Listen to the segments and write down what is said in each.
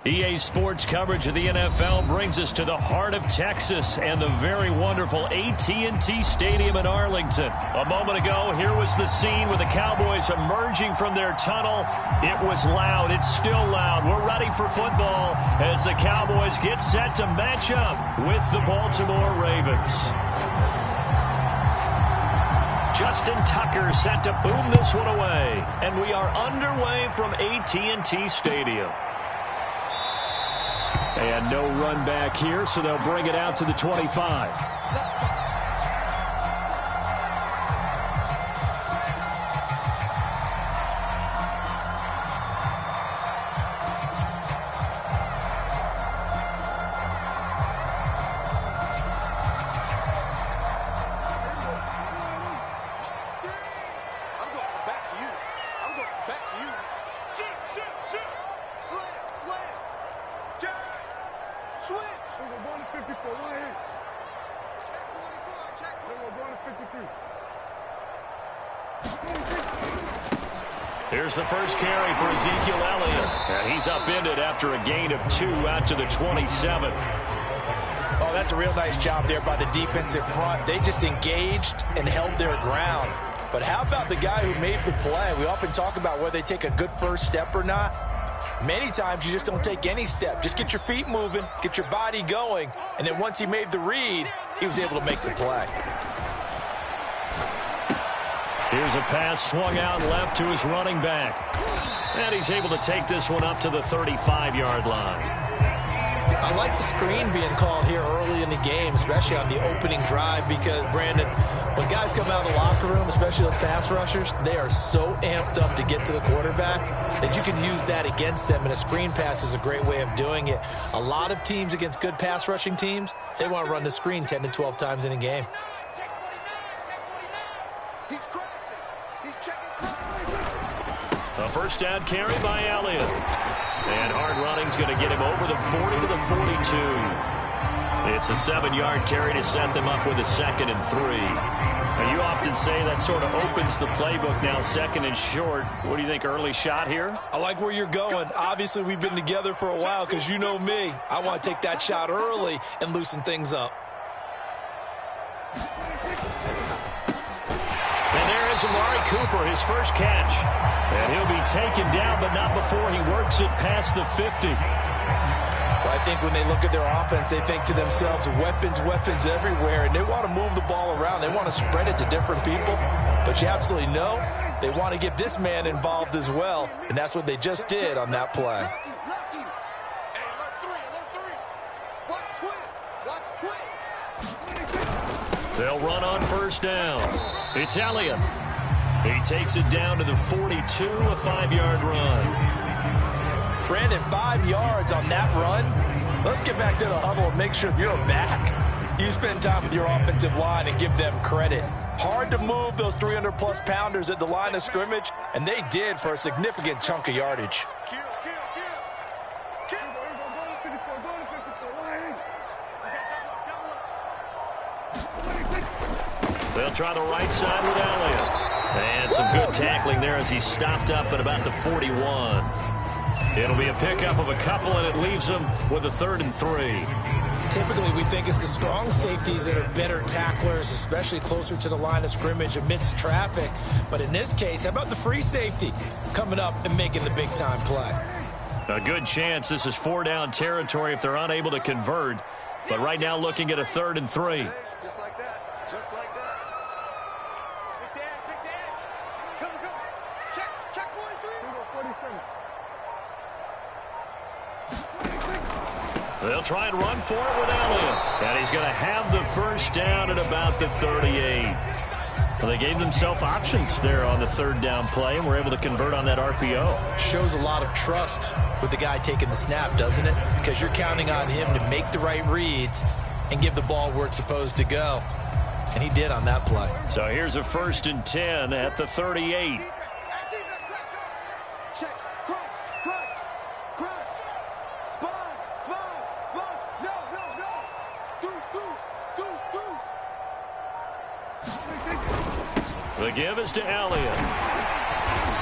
EA Sports coverage of the NFL brings us to the heart of Texas and the very wonderful AT&T Stadium in Arlington. A moment ago, here was the scene with the Cowboys emerging from their tunnel. It was loud. It's still loud. We're ready for football as the Cowboys get set to match up with the Baltimore Ravens. Justin Tucker set to boom this one away. And we are underway from AT&T Stadium. And no run back here, so they'll bring it out to the 25. Here's the first carry for Ezekiel Elliott. And he's upended after a gain of 2 out to the 27. Oh, that's a real nice job there by the defensive front. They just engaged and held their ground. But how about the guy who made the play? We often talk about whether they take a good first step or not. Many times you just don't take any step. Just get your feet moving, get your body going, and then once he made the read, he was able to make the play. Here's a pass swung out left to his running back. And he's able to take this one up to the 35-yard line. I like the screen being called here early in the game, especially on the opening drive, because, Brandon, when guys come out of the locker room, especially those pass rushers, they are so amped up to get to the quarterback that you can use that against them, and a screen pass is a great way of doing it. A lot of teams against good pass rushing teams, they want to run the screen 10 to 12 times in a game. A first down carry by Elliott. And hard running's going to get him over the 40 to the 42. It's a 7-yard carry to set them up with a 2nd and 3. Now, you often say that sort of opens the playbook now, 2nd and short. What do you think, early shot here? I like where you're going. Obviously, we've been together for a while because you know me. I want to take that shot early and loosen things up. And there is Amari Cooper, his first catch. And he'll be taken down, but not before he works it past the 50. Well, I think when they look at their offense, they think to themselves, weapons, weapons everywhere, and they want to move the ball around. They want to spread it to different people. But you absolutely know they want to get this man involved as well, and that's what they just did on that play. They'll run on first down. It's Elliott. He takes it down to the 42, a 5-yard run. Brandon, 5 yards on that run. Let's get back to the huddle and make sure if you're back, you spend time with your offensive line and give them credit. Hard to move those 300-plus pounders at the line of scrimmage, and they did for a significant chunk of yardage. They'll try the right side with Elliott. And some good tackling there as he stopped up at about the 41. It'll be a pickup of a couple, and it leaves him with a 3rd and 3. Typically, we think it's the strong safeties that are better tacklers, especially closer to the line of scrimmage amidst traffic. But in this case, how about the free safety coming up and making the big-time play? A good chance this is 4-down territory if they're unable to convert. But right now looking at a 3rd and 3. Just like that. Just like that. They'll try and run for it with Elliott. And he's going to have the first down at about the 38. Well, they gave themselves options there on the 3rd down play and were able to convert on that RPO. Shows a lot of trust with the guy taking the snap, doesn't it? Because you're counting on him to make the right reads and give the ball where it's supposed to go. And he did on that play. So here's a 1st and 10 at the 38. The give is to Elliott.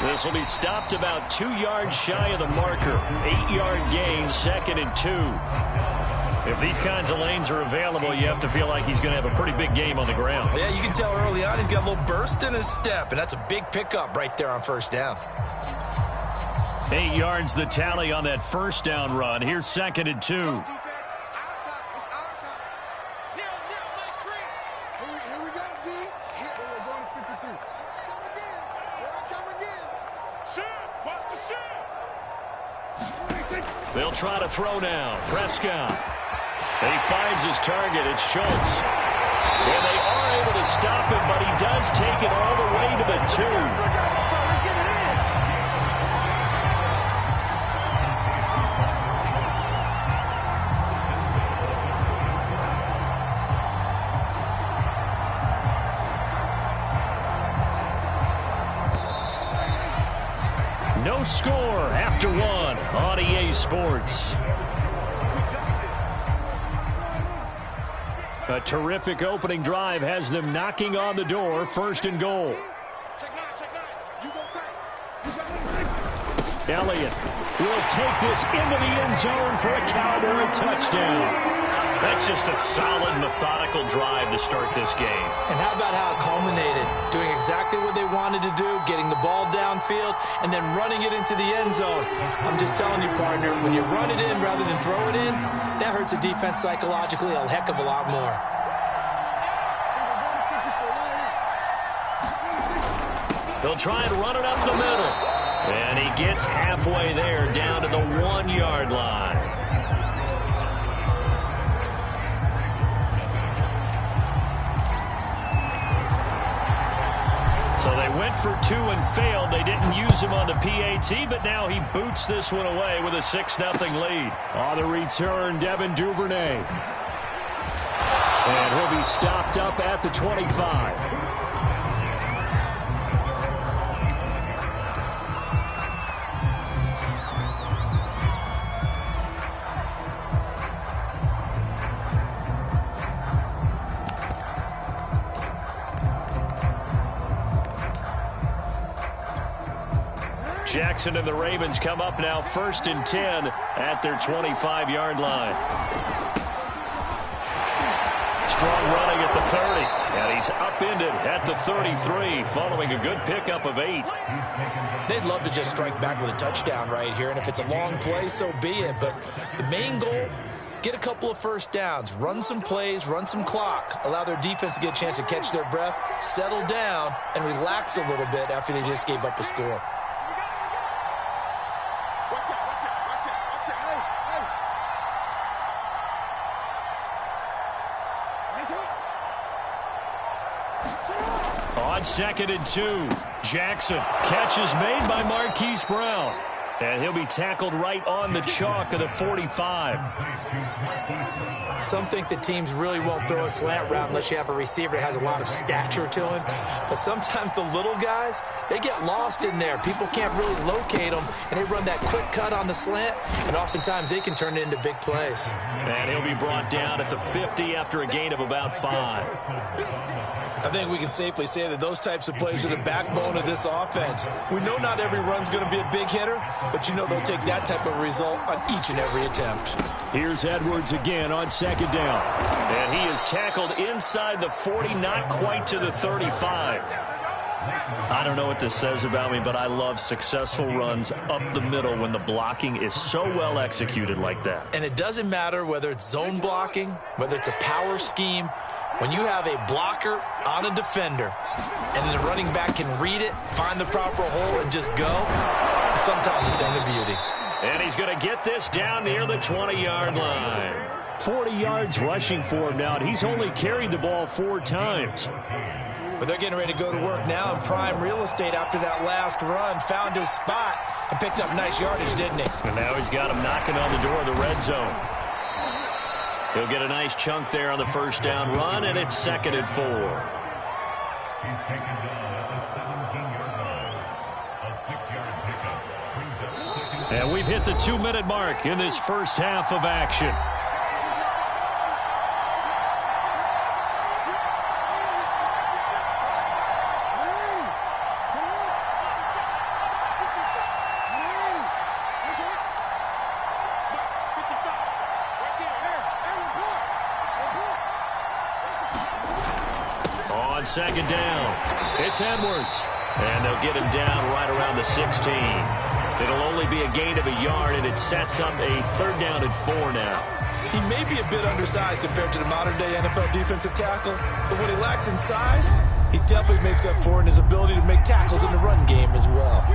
This will be stopped about 2 yards shy of the marker. 8-yard gain, 2nd and 2. If these kinds of lanes are available, you have to feel like he's going to have a pretty big game on the ground. Yeah, you can tell early on he's got a little burst in his step, and that's a big pickup right there on first down. 8 yards the tally on that first down run. Here's 2nd and 2. They'll try to throw now. Prescott. And he finds his target. It's Schultz. And they are able to stop him, but he does take it all the way to the 2. No score after 1 on EA Sports. A terrific opening drive has them knocking on the door. 1st and goal. Elliott will take this into the end zone for a Cowboy touchdown. That's just a solid, methodical drive to start this game. And how about how it culminated? Doing exactly what they wanted to do, getting the ball downfield, and then running it into the end zone. I'm just telling you, partner, when you run it in rather than throw it in, that hurts a defense psychologically a heck of a lot more. He'll try and run it up the middle. And he gets halfway there, down to the 1-yard line. So they went for 2 and failed. They didn't use him on the PAT, but now he boots this one away with a 6-0 lead. On the return, Devin Duvernay. And he'll be stopped up at the 25. Jackson and the Ravens come up now 1st and 10 at their 25-yard line. Strong running at the 30. And he's upended at the 33 following a good pickup of 8. They'd love to just strike back with a touchdown right here. And if it's a long play, so be it. But the main goal, get a couple of first downs, run some plays, run some clock, allow their defense to get a chance to catch their breath, settle down, and relax a little bit after they just gave up a score. On 2nd and 2, Jackson. Catch is made by Marquise Brown. And he'll be tackled right on the chalk of the 45. Some think that teams really won't throw a slant route unless you have a receiver that has a lot of stature to him. But sometimes the little guys, they get lost in there. People can't really locate them, and they run that quick cut on the slant, and oftentimes they can turn it into big plays. And he'll be brought down at the 50 after a gain of about 5. I think we can safely say that those types of plays are the backbone of this offense. We know not every run's going to be a big hitter, but you know they'll take that type of result on each and every attempt. Here's Edwards again on 2nd down. And he is tackled inside the 40, not quite to the 35. I don't know what this says about me, but I love successful runs up the middle when the blocking is so well executed like that. And it doesn't matter whether it's zone blocking, whether it's a power scheme. When you have a blocker on a defender and the running back can read it, find the proper hole, and just go, it's sometimes a thing of beauty. And he's going to get this down near the 20-yard line. 40 yards rushing for him now, and he's only carried the ball 4 times. But they're getting ready to go to work now in prime real estate after that last run. Found his spot and picked up nice yardage, didn't he? And now he's got him knocking on the door of the red zone. He'll get a nice chunk there on the first down run, and it's 2nd and 4. And we've hit the 2-minute mark in this first half of action. second down. It's Edwards. And they'll get him down right around the 16. It'll only be a gain of a yard, and it sets up a 3rd down and 4 now. He may be a bit undersized compared to the modern-day NFL defensive tackle, but what he lacks in size, he definitely makes up for in his ability to make tackles in the run game as well.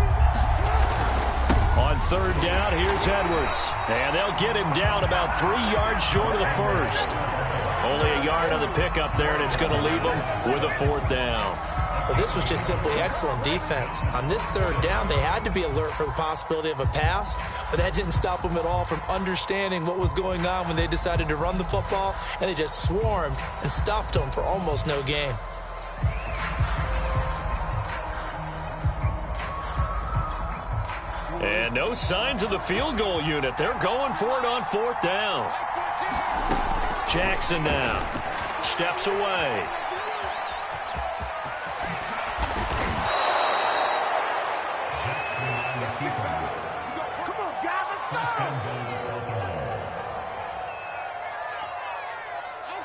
On 3rd down, here's Edwards. And they'll get him down about 3 yards short of the first. Only a yard on the pickup there, and it's going to leave him with a 4th down. Well, this was just simply excellent defense. On this 3rd down, they had to be alert for the possibility of a pass, but that didn't stop them at all from understanding what was going on when they decided to run the football, and they just swarmed and stuffed them for almost no gain. And no signs of the field goal unit. They're going for it on 4th down. Jackson now steps away.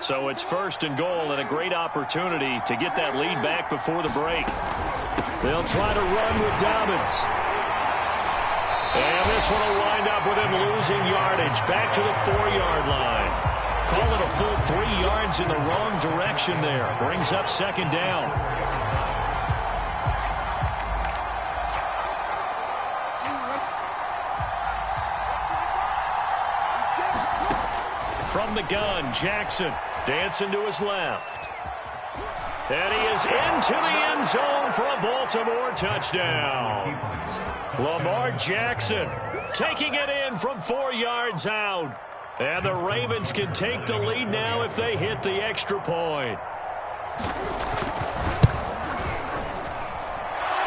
So it's 1st and goal, and a great opportunity to get that lead back before the break. They'll try to run with Dobbins. And this one will wind up with him losing yardage back to the 4-yard line. Call it a full 3 yards in the wrong direction there. Brings up 2nd down. From the gun, Jackson dancing to his left. And he is into the end zone for a Baltimore touchdown. Lamar Jackson taking it in from 4 yards out. And the Ravens can take the lead now if they hit the extra point.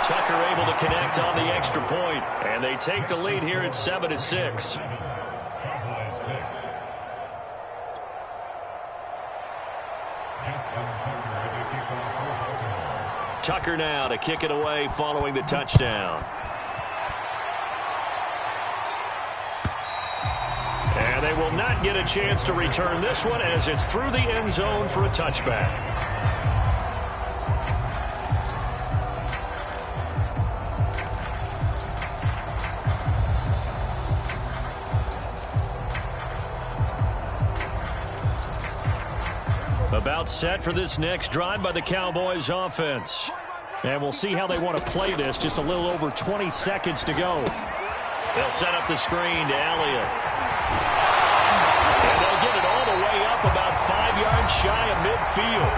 Tucker able to connect on the extra point, and they take the lead here at 7-6. Tucker now to kick it away following the touchdown. And they will not get a chance to return this one as it's through the end zone for a touchback. About set for this next drive by the Cowboys offense. And we'll see how they want to play this. Just a little over 20 seconds to go. They'll set up the screen to Elliott. And they'll get it all the way up about 5 yards shy of midfield.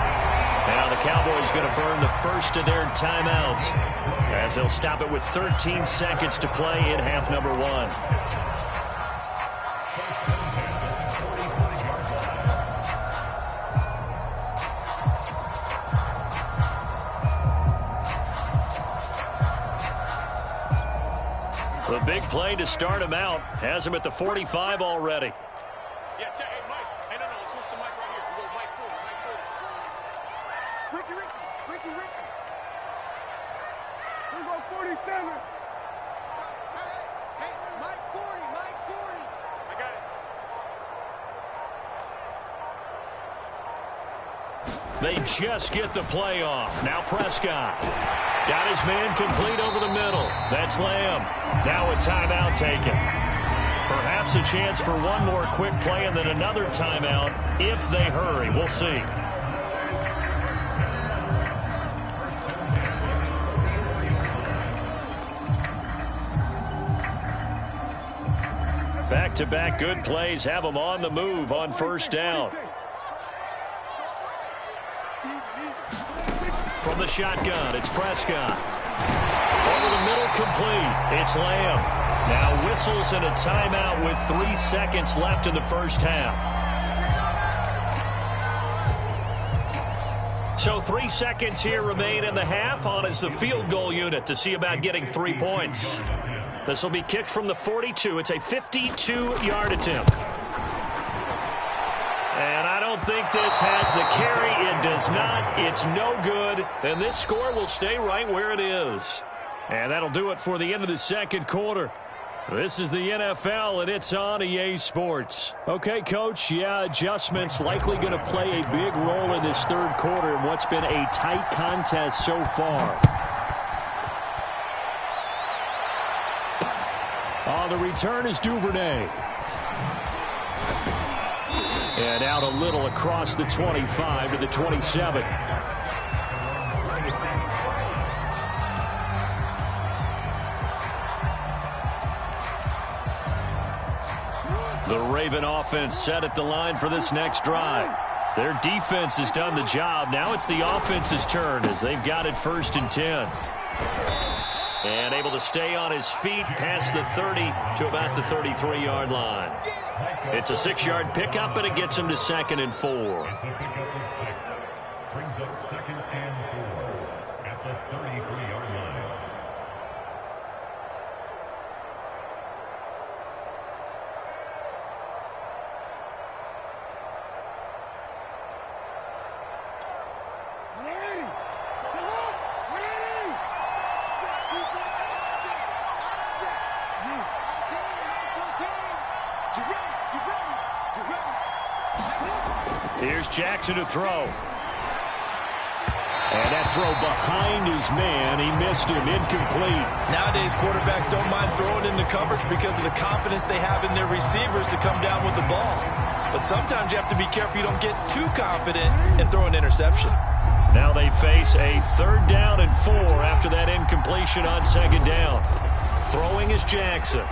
Now the Cowboys going to burn the first of their timeouts as they'll stop it with 13 seconds to play in half number 1. The big play to start him out has him at the 45 already. Yeah, check. Hey, Mike. Hey, no, switch the mic right here. We'll go Mike 40. Ricky. We go 47. Hey, Mike 40. I got it. They just get the play off. Now Prescott. Got his man complete over the middle. That's Lamb. Now a timeout taken. Perhaps a chance for one more quick play and then another timeout if they hurry. We'll see. Back-to-back good plays have them on the move on 1st down. From the shotgun, it's Prescott. Over the middle, complete. It's Lamb. Now whistles and a timeout with 3 seconds left in the first half. So 3 seconds here remain in the half. On is the field goal unit to see about getting 3 points. This will be kicked from the 42. It's a 52-yard attempt. And I don't think this has the carry. It does not. It's no good. And this score will stay right where it is. And that'll do it for the end of the second quarter. This is the NFL, and it's on EA Sports. Okay, Coach, yeah, adjustments likely going to play a big role in this third quarter in what's been a tight contest so far. On the return is Duvernay. And out a little across the 25 to the 27. The Raven offense set at the line for this next drive. Their defense has done the job. Now it's the offense's turn as they've got it 1st and 10. And able to stay on his feet past the 30 to about the 33-yard line. It's a 6-yard pickup, and it gets him to 2nd and 4. Brings up 2nd and 4 at the 33-yard line. Here's Jackson to throw. And that throw behind his man. He missed him. Incomplete. Nowadays, quarterbacks don't mind throwing into coverage because of the confidence they have in their receivers to come down with the ball. But sometimes you have to be careful you don't get too confident and throw an interception. Now they face a 3rd down and 4 after that incompletion on 2nd down. Throwing is Jackson.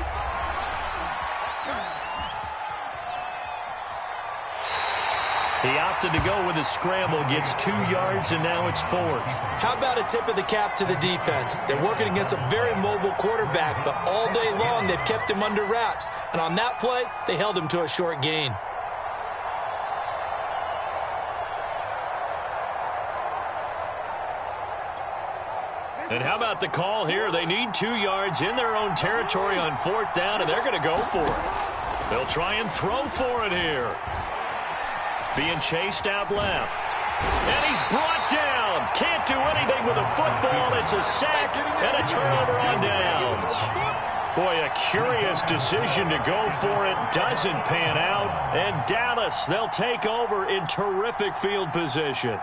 He opted to go with a scramble, gets 2 yards, and now it's 4th. How about a tip of the cap to the defense? They're working against a very mobile quarterback, but all day long they've kept him under wraps. And on that play, they held him to a short gain. And how about the call here? They need 2 yards in their own territory on 4th down, and they're going to go for it. They'll try and throw for it here. Being chased out left. And he's brought down. Can't do anything with a football. It's a sack and a turnover on downs. Boy, a curious decision to go for it. Doesn't pan out. And Dallas, they'll take over in terrific field position.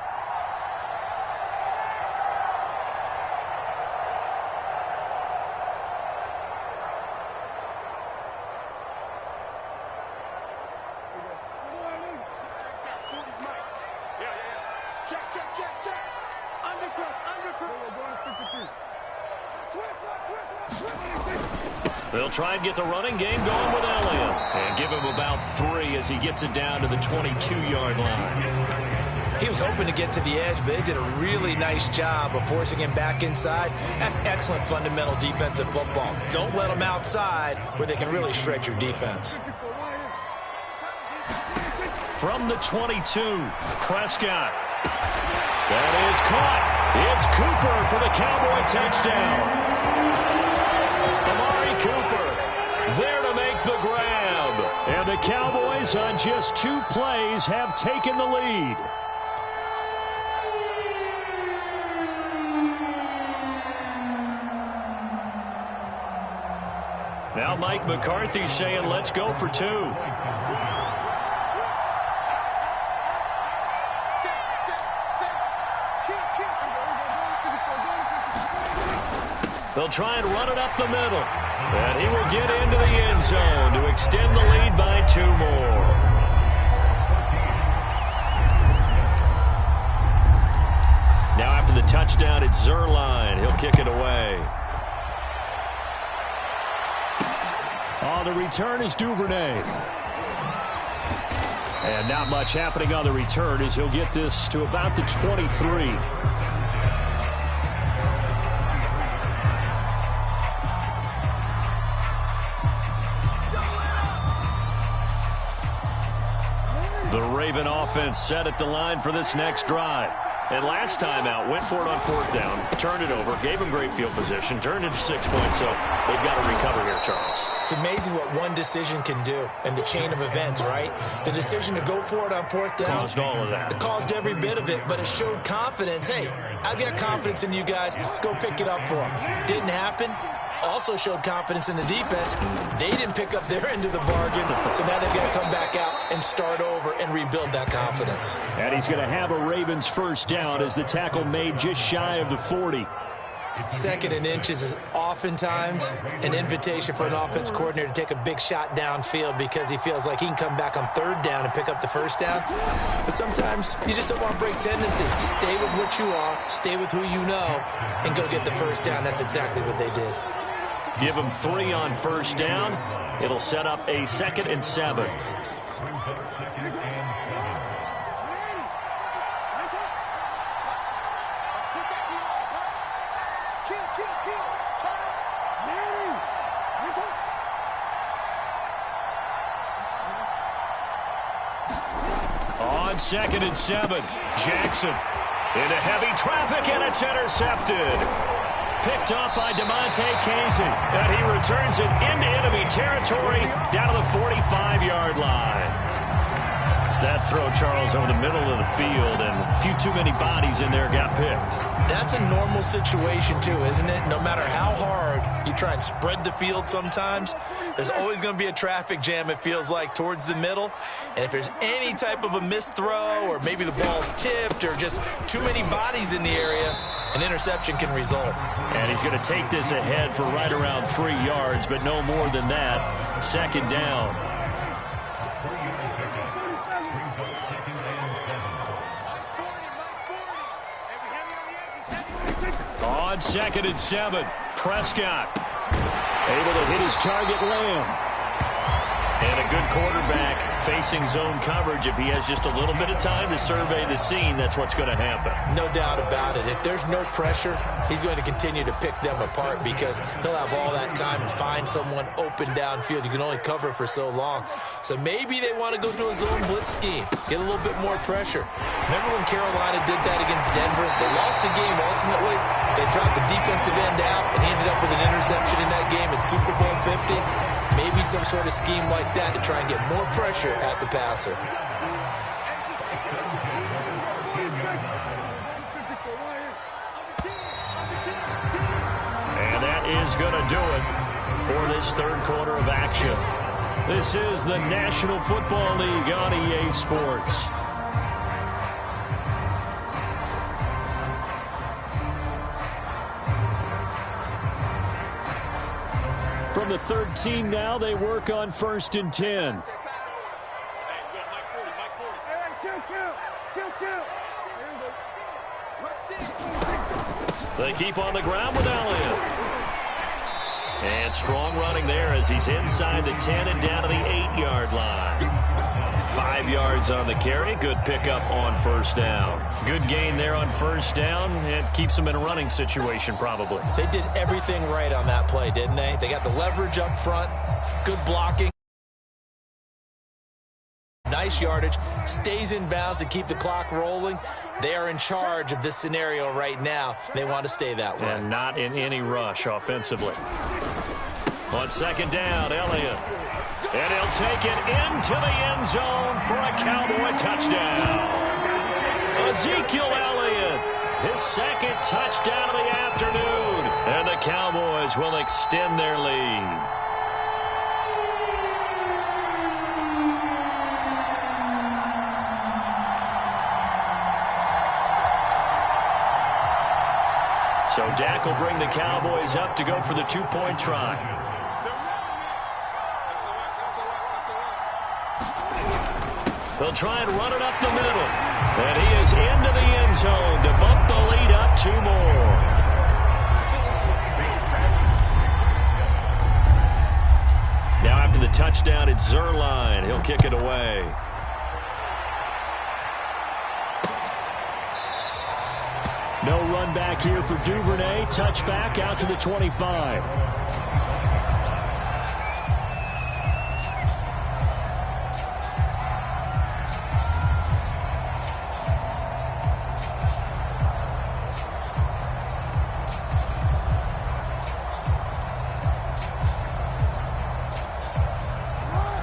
They'll try and get the running game going with Elliott. And give him about 3 as he gets it down to the 22-yard line. He was hoping to get to the edge, but they did a really nice job of forcing him back inside. That's excellent fundamental defensive football. Don't let them outside where they can really shred your defense. From the 22, Prescott. That is caught. It's Cooper for the Cowboy touchdown. Cooper there to make the grab. And the Cowboys on just 2 plays have taken the lead. Now Mike McCarthy saying let's go for 2. They'll try and run it up the middle. And he will get into the end zone to extend the lead by 2 more. Now after the touchdown, it's Zerline. He'll kick it away. On the return is Duvernay. And not much happening on the return as he'll get this to about the 23. The Raven offense set at the line for this next drive. And last time out, went for it on 4th down, turned it over, gave him great field position, turned it to 6 points, so they've got to recover here, Charles. It's amazing what one decision can do in the chain of events, right? The decision to go for it on 4th down. Caused all of that. It caused every bit of it, but it showed confidence. Hey, I've got confidence in you guys. Go pick it up for them. Didn't happen. also showed confidence in the defense. They didn't pick up their end of the bargain, so now they've got to come back out and start over and rebuild that confidence. And he's going to have a Ravens first down as the tackle made just shy of the 40. 2nd and inches is oftentimes an invitation for an offense coordinator to take a big shot downfield because he feels like he can come back on 3rd down and pick up the first down. But sometimes you just don't want to break tendency. Stay with what you are, stay with who you know, and go get the first down. That's exactly what they did. Give him 3 on first down. It'll set up a 2nd and 7. On 2nd and 7, Jackson into heavy traffic, and it's intercepted. Picked off by DeMonte Casey, and he returns it into enemy territory down to the 45-yard line. That throw, Charles, over the middle of the field, and a few too many bodies in there got picked. That's a normal situation, too, isn't it? No matter how hard you try and spread the field sometimes, there's always going to be a traffic jam, it feels like, towards the middle. And if there's any type of a missed throw or maybe the ball's tipped or just too many bodies in the area, an interception can result. And he's going to take this ahead for right around 3 yards, but no more than that. 2nd down. On 2nd and 7, Prescott able to hit his target, Lamb. And a good quarterback facing zone coverage. If he has just a little bit of time to survey the scene, that's what's going to happen. No doubt about it. If there's no pressure, he's going to continue to pick them apart because he'll have all that time to find someone open downfield. You can only cover for so long. So maybe they want to go to a zone blitz scheme, get a little bit more pressure. Remember when Carolina did that against Denver? They lost the game ultimately. They dropped the defensive end out, and he ended up with an interception in that game in Super Bowl 50. Maybe some sort of scheme like that to try and get more pressure at the passer. And that is going to do it for this 3rd quarter of action. This is the National Football League on EA Sports. From the 13 now, they work on 1st and 10. They keep on the ground with Elliott. And strong running there as he's inside the 10 and down to the 8-yard line. 5 yards on the carry. Good pickup on 1st down. Good gain there on 1st down. It keeps them in a running situation probably. They did everything right on that play, didn't they? They got the leverage up front. Good blocking. Nice yardage. Stays in bounds to keep the clock rolling. They are in charge of this scenario right now. They want to stay that way. And not in any rush offensively. On 2nd down, Elliott. And he'll take it into the end zone for a Cowboy touchdown. Ezekiel Elliott, his 2nd touchdown of the afternoon. And the Cowboys will extend their lead. So Dak will bring the Cowboys up to go for the 2-point try. They'll try and run it up the middle. And he is into the end zone to bump the lead up 2 more. Now after the touchdown, it's Zerline. He'll kick it away. No run back here for Duvernay. Touchback out to the 25.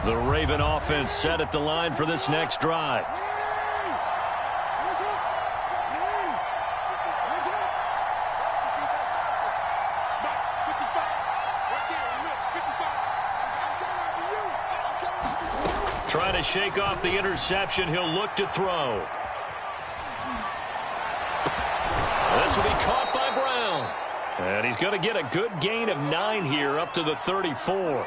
The Raven offense set at the line for this next drive. Trying to shake off the interception. He'll look to throw. This will be caught by Brown. And he's going to get a good gain of 9 here up to the 34.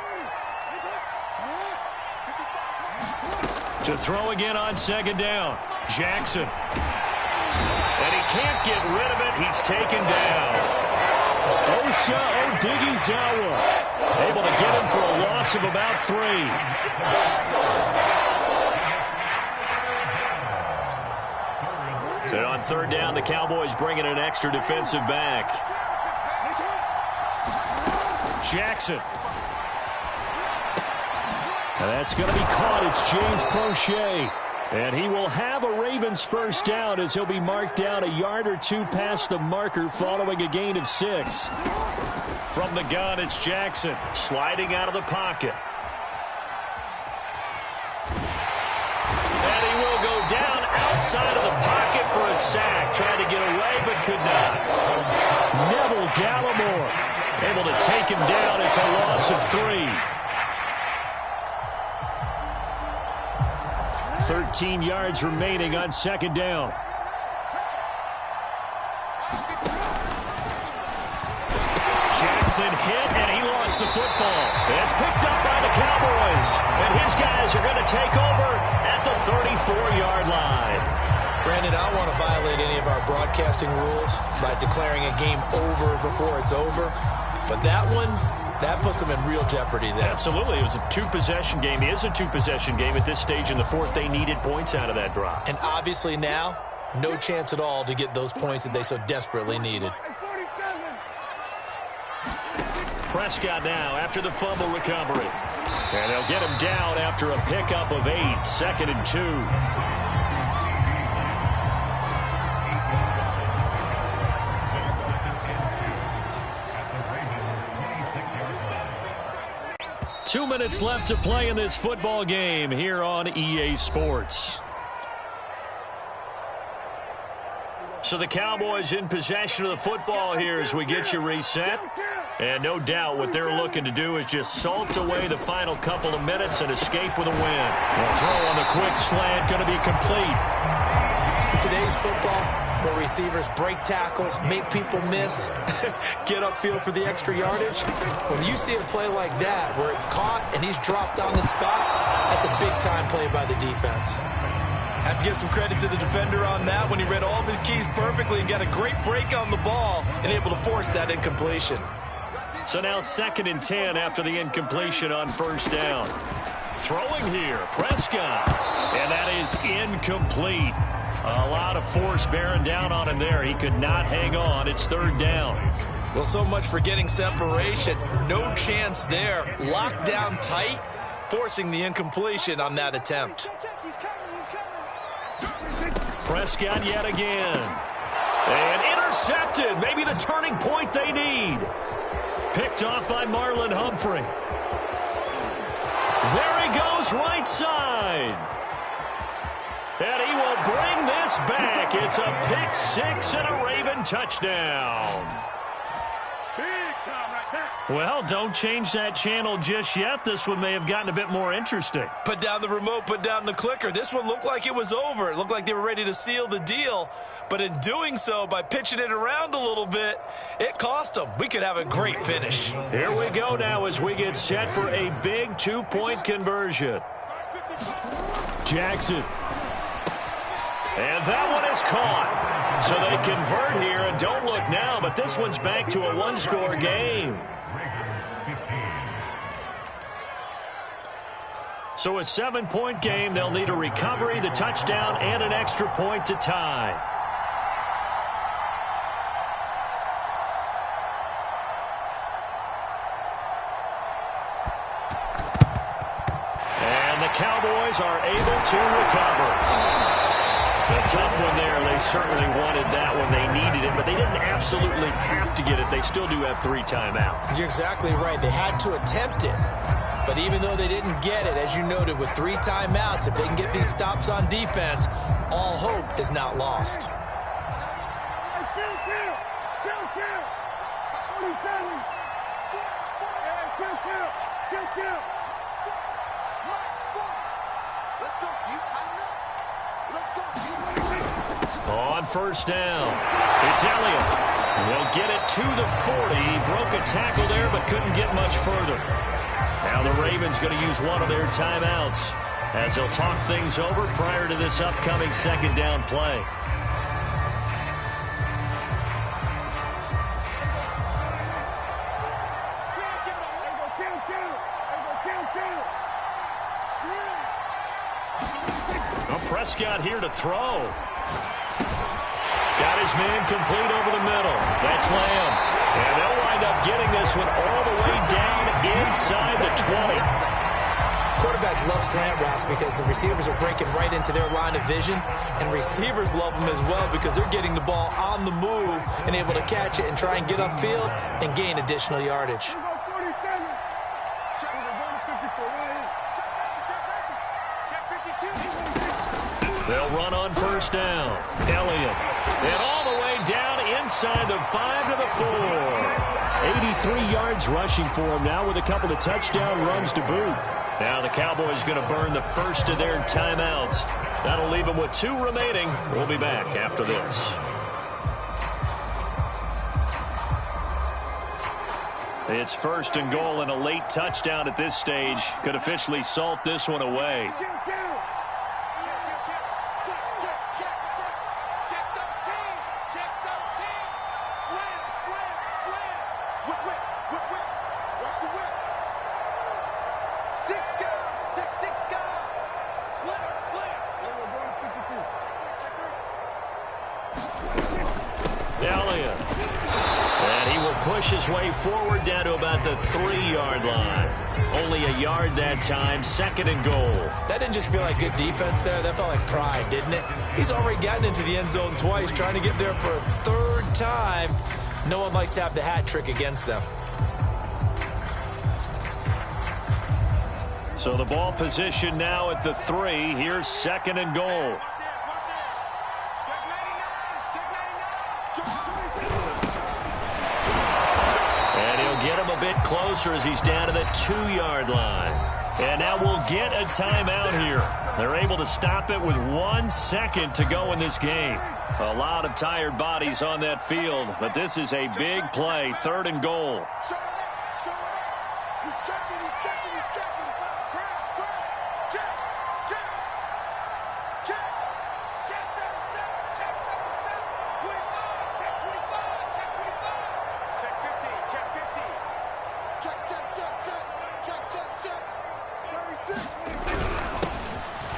To throw again on second down. Jackson. And he can't get rid of it. He's taken down. Osa Odighizuwa able to get him for a loss of about 3. And on third down, the Cowboys bring in an extra defensive back. Jackson. And that's going to be caught. It's James Prochet. And he will have a Ravens first down as he'll be marked down a yard or 2 past the marker following a gain of 6. From the gun, it's Jackson sliding out of the pocket. And he will go down outside of the pocket for a sack. Trying to get away, but could not. Neville Gallimore able to take him down. It's a loss of 3. 13 yards remaining on second down. Jackson hit, and he lost the football. It's picked up by the Cowboys, and his guys are going to take over at the 34-yard line. Brandon, I don't want to violate any of our broadcasting rules by declaring a game over before it's over, but that one, that puts them in real jeopardy there. Absolutely. It was a 2-possession game. It is a 2-possession game at this stage in the fourth. They needed points out of that drop. And obviously now, no chance at all to get those points that they so desperately needed. Prescott now after the fumble recovery. And they'll get him down after a pickup of 8. 2nd and 2. 2 minutes left to play in this football game here on EA Sports. So the Cowboys in possession of the football here as we get you reset. And no doubt what they're looking to do is just salt away the final couple of minutes and escape with a win. The throw on the quick slant going to be complete. Today's football, where receivers break tackles, make people miss, get upfield for the extra yardage. When you see a play like that where it's caught and he's dropped on the spot, that's a big-time play by the defense. Have to give some credit to the defender on that when he read all of his keys perfectly and got a great break on the ball and able to force that incompletion. So now 2nd and 10 after the incompletion on first down. Throwing here, Prescott. And that is incomplete. A lot of force bearing down on him there. He could not hang on. It's 3rd down. Well, so much for getting separation. No chance there. Locked down tight, forcing the incompletion on that attempt. Prescott yet again. And intercepted. Maybe the turning point they need. Picked off by Marlon Humphrey. There he goes, right side. And he will bring this back. It's a pick 6 and a Raven touchdown. Well, don't change that channel just yet. This one may have gotten a bit more interesting. Put down the remote, put down the clicker. This one looked like it was over. It looked like they were ready to seal the deal. But in doing so, by pitching it around a little bit, it cost them. We could have a great finish. Here we go now as we get set for a big 2-point conversion. Jackson. And that one is caught. So they convert here, and don't look now, but this one's back to a 1-score game. So a 7-point game. They'll need a recovery, the touchdown, and an extra point to tie. And the Cowboys are able to recover. A tough one there. They certainly wanted that one. They needed it, but they didn't absolutely have to get it. They still do have 3 timeouts. You're exactly right. They had to attempt it. But even though they didn't get it, as you noted, with 3 timeouts, if they can get these stops on defense, all hope is not lost. On first down, it's Elliott. They'll get it to the 40. He broke a tackle there, but couldn't get much further. Now the Ravens going to use one of their timeouts as they'll talk things over prior to this upcoming second down play. Well, Prescott here to throw. Got his man complete over the middle. That's Lamb. And they'll wind up getting this one all the way down inside the 20. Quarterbacks love slant routes because the receivers are breaking right into their line of vision, and receivers love them as well because they're getting the ball on the move and able to catch it and try and get upfield and gain additional yardage. They'll run on first down. Elliott. And all the way down inside the 5 to the 4. 83 yards rushing for him now with a couple of touchdown runs to boot. Now the Cowboys going to burn the first of their timeouts. That'll leave them with 2 remaining. We'll be back after this. It's first and goal, and a late touchdown at this stage could officially salt this one away. Elliott. And he will push his way forward down to about the 3-yard line. Only a yard that time, second and goal. That didn't just feel like good defense there. That felt like pride, didn't it? He's already gotten into the end zone twice, trying to get there for a 3rd time. No one likes to have the hat trick against them. So the ball position now at the 3. Here's second and goal. And he'll get him a bit closer as he's down to the 2-yard line. And now we'll get a timeout here. They're able to stop it with 1 second to go in this game. A lot of tired bodies on that field, but this is a big play, 3rd and goal.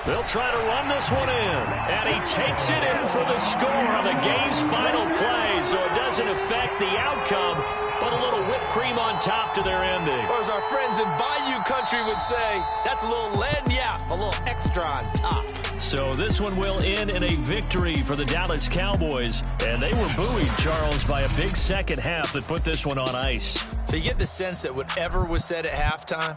They'll try to run this one in, and he takes it in for the score on the game's final play, so it doesn't affect the outcome, but a little whipped cream on top to their ending. Or as our friends in Bayou Country would say, that's a little lagniappe, a little extra on top. So this one will end in a victory for the Dallas Cowboys, and they were buoyed, Charles, by a big second half that put this one on ice. So you get the sense that whatever was said at halftime,